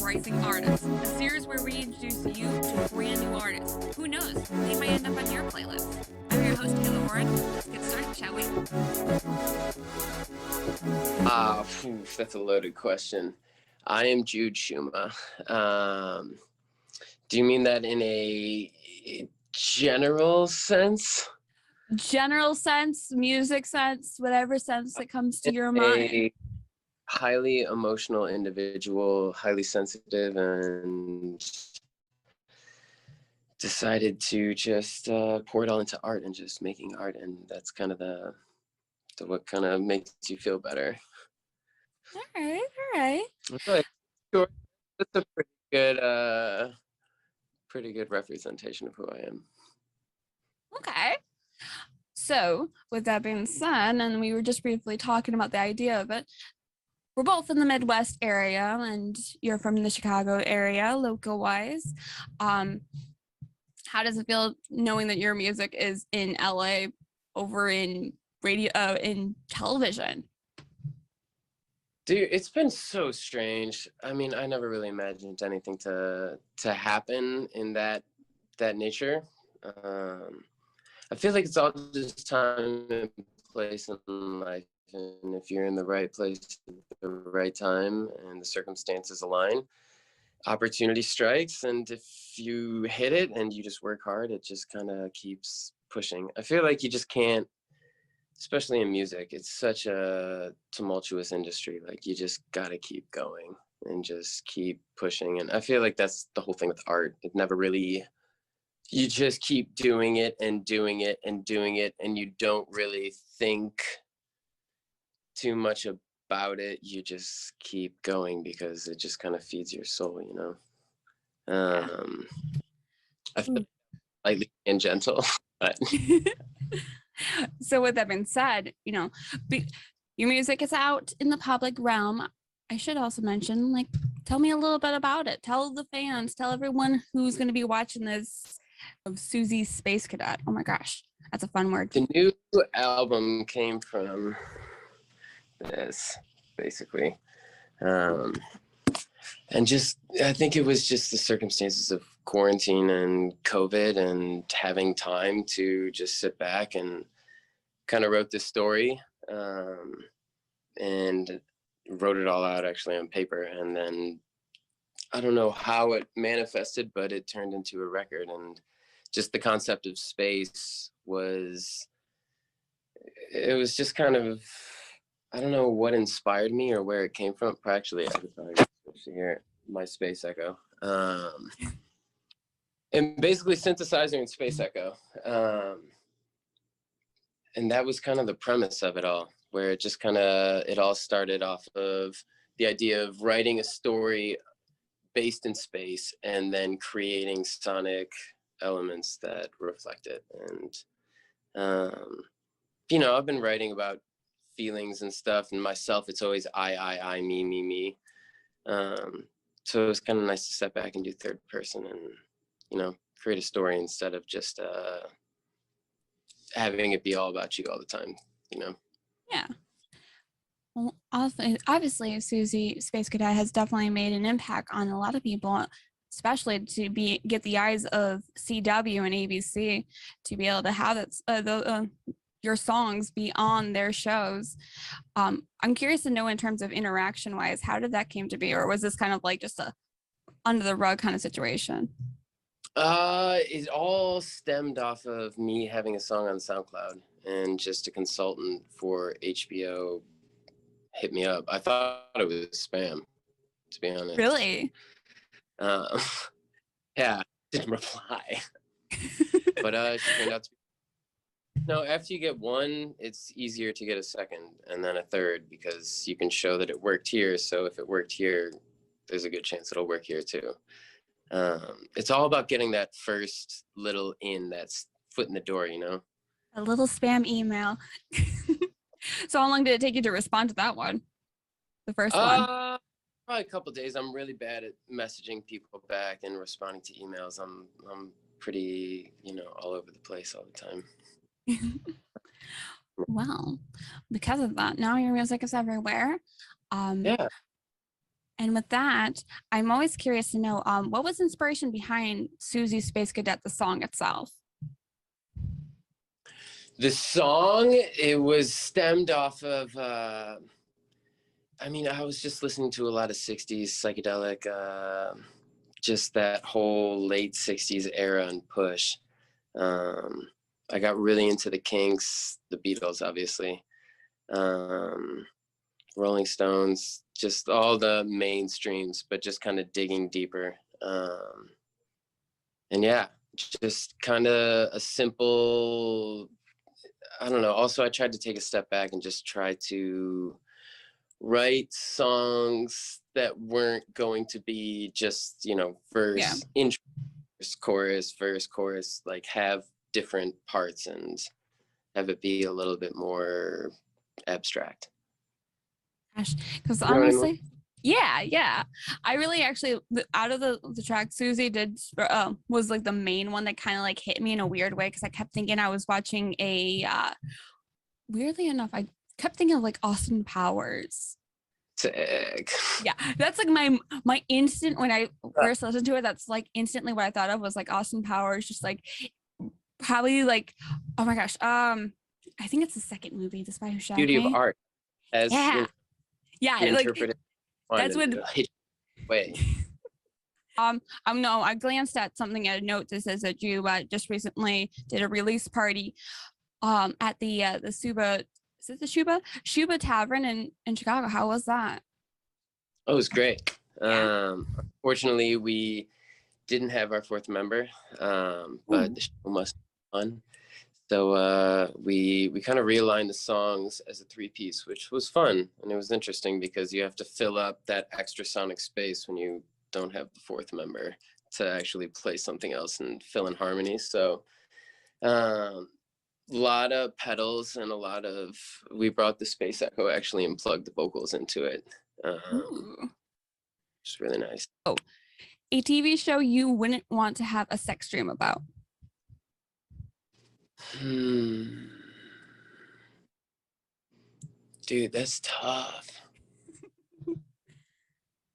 Rising Artists, a series where we introduce you to a brand new artist. Who knows? They might end up on your playlist. I'm your host, Taylor Warren. Let's get started, shall we? That's a loaded question. I am Jude Shuma. Do you mean that in a general sense? General sense, music sense, whatever sense that comes to your mind. A highly emotional individual, highly sensitive, and decided to just pour it all into art and just making art, and that's kind of the what kind of makes you feel better. All right. I feel like that's a pretty good representation of who I am. Okay. So, with that being said, and we were just briefly talking about the idea of it, we're both in the Midwest area, and you're from the Chicago area, local-wise. How does it feel knowing that your music is in LA, over in radio, in television? Dude, it's been so strange. I mean, I never really imagined anything to happen in that nature. I feel like it's all just time and place in life, and if you're in the right place at the right time and the circumstances align, opportunity strikes, and if you hit it and you just work hard, it just kind of keeps pushing. I feel like you just can't, especially in music, it's such a tumultuous industry. Like, you just got to keep going and just keep pushing. And I feel like that's the whole thing with art. It never really, you just keep doing it and doing it and doing it, and you don't really think too much about it. You just keep going because it just kind of feeds your soul, you know? I feel lightly and gentle, but... So with that being said, you know, your music is out in the public realm. I should also mention, like, tell me a little bit about it. Tell the fans, tell everyone who's going to be watching this, of Suzy Space Cadet. Oh my gosh, that's a fun word. The new album came from this, basically. And just, I think it was just the circumstances of quarantine and COVID and having time to just sit back and kind of wrote this story, and wrote it all out actually on paper. And then I don't know how it manifested, but it turned into a record. And just the concept of space was, it was just kind of, I don't know what inspired me or where it came from. Actually, I could probably switch to hear my space echo. And basically synthesizer and space echo. And that was kind of the premise of it all, where it just kind of, it all started off of the idea of writing a story based in space and then creating sonic elements that reflect it. And, you know, I've been writing about feelings and stuff, and myself, it's always I, me. So it was kind of nice to step back and do third person and, you know, create a story instead of just having it be all about you all the time, you know? Yeah. Well, obviously, Suzy Space Cadet has definitely made an impact on a lot of people, especially to get the eyes of CW and ABC to be able to have that, your songs be on their shows. I'm curious to know, in terms of interaction wise, how did that came to be, or was this kind of like just a under the rug kind of situation? It all stemmed off of me having a song on SoundCloud, and just a consultant for HBO hit me up. I thought it was spam, to be honest. Really? Yeah, didn't reply. But it turned out to be, no, after you get one, it's easier to get a second and then a third, because you can show that it worked here. So if it worked here, there's a good chance it'll work here too. It's all about getting that first little that's foot in the door, you know? A little spam email. So how long did it take you to respond to that one? The first one? Probably a couple of days. I'm really bad at messaging people back and responding to emails. I'm pretty, you know, all over the place all the time. Well, because of that, now your music is everywhere. Yeah. And with that, I'm always curious to know what was inspiration behind Suzy Space Cadet, the song itself? The song, it was stemmed off of, I was just listening to a lot of 60s psychedelic, just that whole late 60s era and push. I got really into the Kinks, the Beatles, obviously, Rolling Stones, just all the mainstreams, but just kind of digging deeper. And yeah, just kind of a simple, I don't know. Also, I tried to take a step back and just try to write songs that weren't going to be just, verse, intro, verse, chorus, like have different parts and have it be a little bit more abstract. Gosh, because You know what I honestly, mean? yeah. I really actually, out of the track, Susie did was like the main one that kind of like hit me in a weird way because I kept thinking I was watching weirdly enough, I kept thinking of like Austin Powers. Sick. Yeah, that's like my instant when I first listened to it. That's like instantly what I thought of was like Austin Powers, just like probably like, oh my gosh, I think it's the second movie, The Spy Who Shagged Beauty of Me. art as Yeah, like interpreted that's in what. a way. No, I glanced at something at a note that says that you just recently did a release party at the Suba, is it the Shuba Tavern in Chicago. How was that? Oh, it was great. Yeah. Unfortunately, we didn't have our fourth member, but the show must be fun. So we kind of realigned the songs as a three-piece, which was fun, and it was interesting because you have to fill up that extra sonic space when you don't have the fourth member to actually play something else and fill in harmonies. So a lot of pedals and we brought the space echo actually and plugged the vocals into it. It's really nice. Oh, a TV show you wouldn't want to have a sex dream about? Dude, that's tough.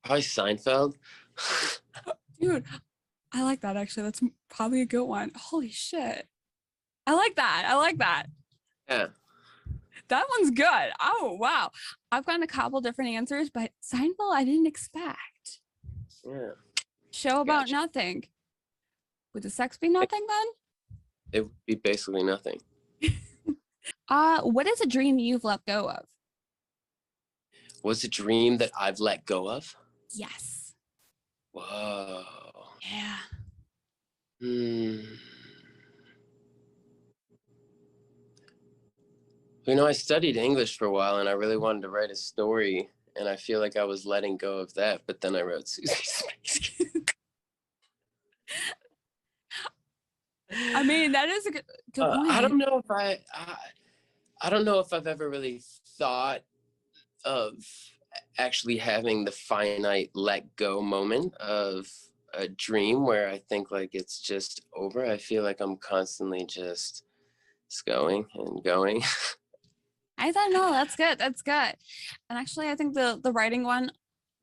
Probably Seinfeld. Dude, I like that actually. That's probably a good one. Holy shit. I like that. Yeah. That one's good. Oh, wow. I've gotten a couple different answers, but Seinfeld, I didn't expect. Yeah. Show about nothing. Would the sex be nothing then? It would be basically nothing. What is a dream you've let go of? What's a dream that I've let go of? Yes. Whoa. Yeah. I studied English for a while and I really wanted to write a story, and I feel like I was letting go of that, but then I wrote Suzy Space Cadet. I mean, that is a good point. I don't know if I've ever really thought of actually having the finite let go moment of a dream where I think like it's just over. I feel like I'm constantly just going and going. I don't know. That's good. And actually, I think the writing one,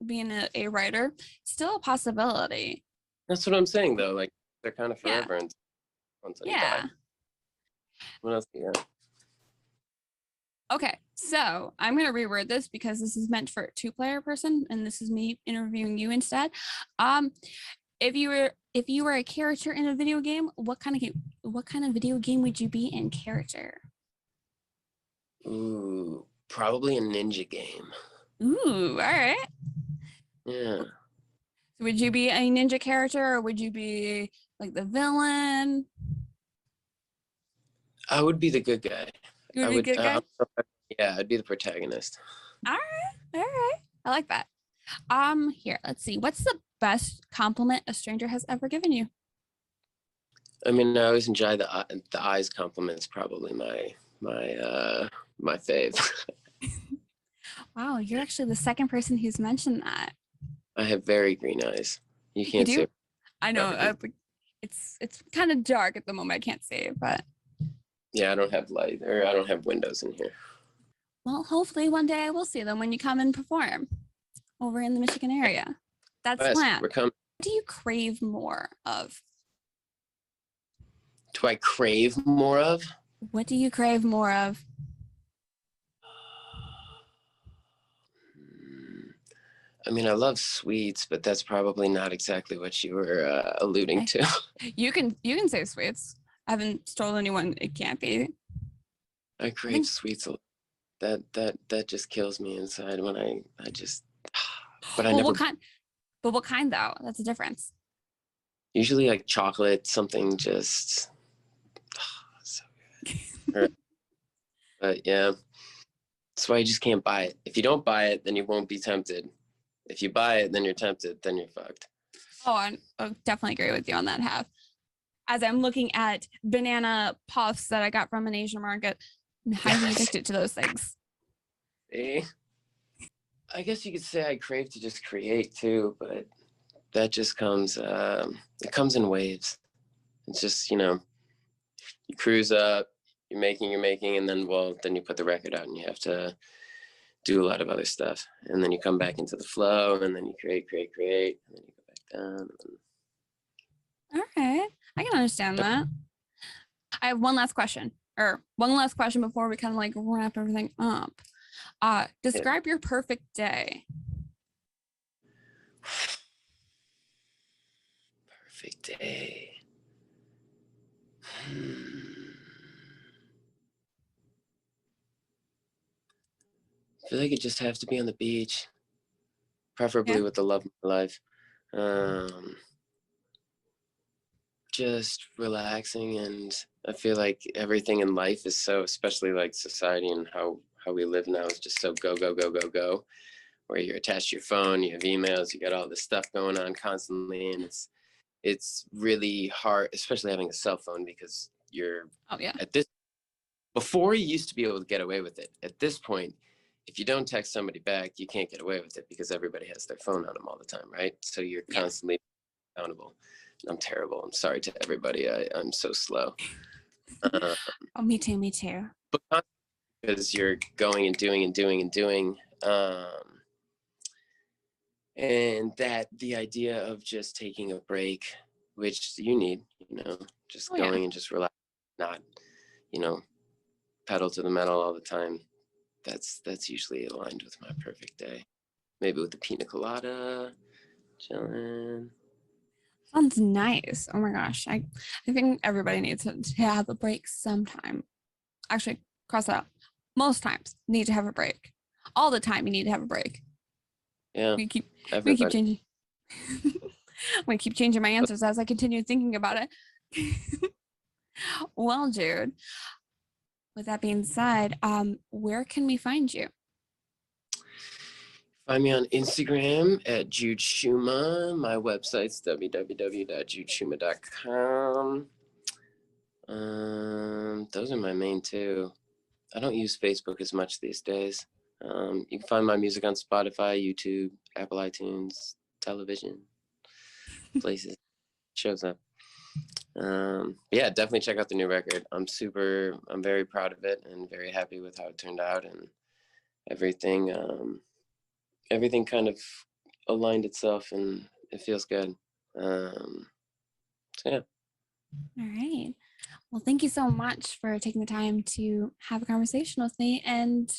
being a writer, still a possibility. That's what I'm saying though. Like they're kind of forever until you die. What else do you got? Okay, so I'm gonna reword this because this is meant for a two-player person, and this is me interviewing you instead. If you were a character in a video game, what kind of video game would you be in character? Ooh, probably a ninja game. Ooh, all right. Yeah. Would you be a ninja character, or would you be like the villain? I would be the good guy. You would be the good guy? Yeah, I'd be the protagonist. All right. I like that. Here, let's see. What's the best compliment a stranger has ever given you? I mean, I always enjoy the eyes compliments. Probably my fave. Wow, you're actually the second person who's mentioned that. I have very green eyes. You can't see. I know. It's kind of dark at the moment. I can't see it, but yeah, I don't have light, or I don't have windows in here. Well, hopefully one day I will see them when you come and perform. over in the Michigan area. That's West, planned. we're coming. What do you crave more of? Do I crave more of? What do you crave more of? I mean, I love sweets, but that's probably not exactly what you were alluding to. You can say sweets. I haven't told anyone it can't be. I crave sweets. That just kills me inside when I just. But I well, never. What kind though? That's the difference. Usually like chocolate, something just. So good. But yeah, that's why you just can't buy it. If you don't buy it, then you won't be tempted. If you buy it, then you're tempted. Then you're fucked. Oh, I definitely agree with you on that half. As I'm looking at banana puffs that I got from an Asian market, I'm highly addicted to those things. See? I guess you could say I crave to just create too, but that just comes, it comes in waves. It's just, you cruise up, you're making, and then you put the record out and you have to do a lot of other stuff. And then you come back into the flow and then you create, and then you go back down. All right. I can understand that. I have one last question before we kind of like wrap everything up. Describe your perfect day. Perfect day. I feel like it just has to be on the beach, preferably with the love of my life. Just relaxing, and I feel like everything in life is so, especially like society and how we live now, is just so go, where you're attached to your phone, you have emails, you got all this stuff going on constantly, and it's really hard, especially having a cell phone, because you're at this, before you used to be able to get away with it. At this point, if you don't text somebody back, you can't get away with it because everybody has their phone on them all the time, right? So you're constantly accountable. I'm terrible. I'm sorry to everybody. I'm so slow. Me too. But because you're going and doing. And that the idea of just taking a break, which you need, just going and just relax, not, pedal to the metal all the time. That's usually aligned with my perfect day. Maybe with the pina colada, chilling. Sounds nice. Oh my gosh. I think everybody needs to have a break sometime. Actually, cross that out. Most times need to have a break. All the time you need to have a break. Yeah. We keep changing. I'm gonna keep changing my answers as I continue thinking about it. Well, Jude, with that being said, where can we find you? Find me on Instagram at Jude Shuma. My website's www.judeshuma.com. Those are my main two. I don't use Facebook as much these days. You can find my music on Spotify, YouTube, Apple iTunes, television, places. Shows up. Yeah, definitely check out the new record. I'm very proud of it and very happy with how it turned out, and everything kind of aligned itself and it feels good. So yeah. All right. Well, thank you so much for taking the time to have a conversation with me and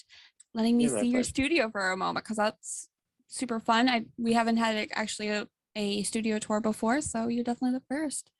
letting me see your studio for a moment, because that's super fun. We haven't had actually a studio tour before, so you're definitely the first.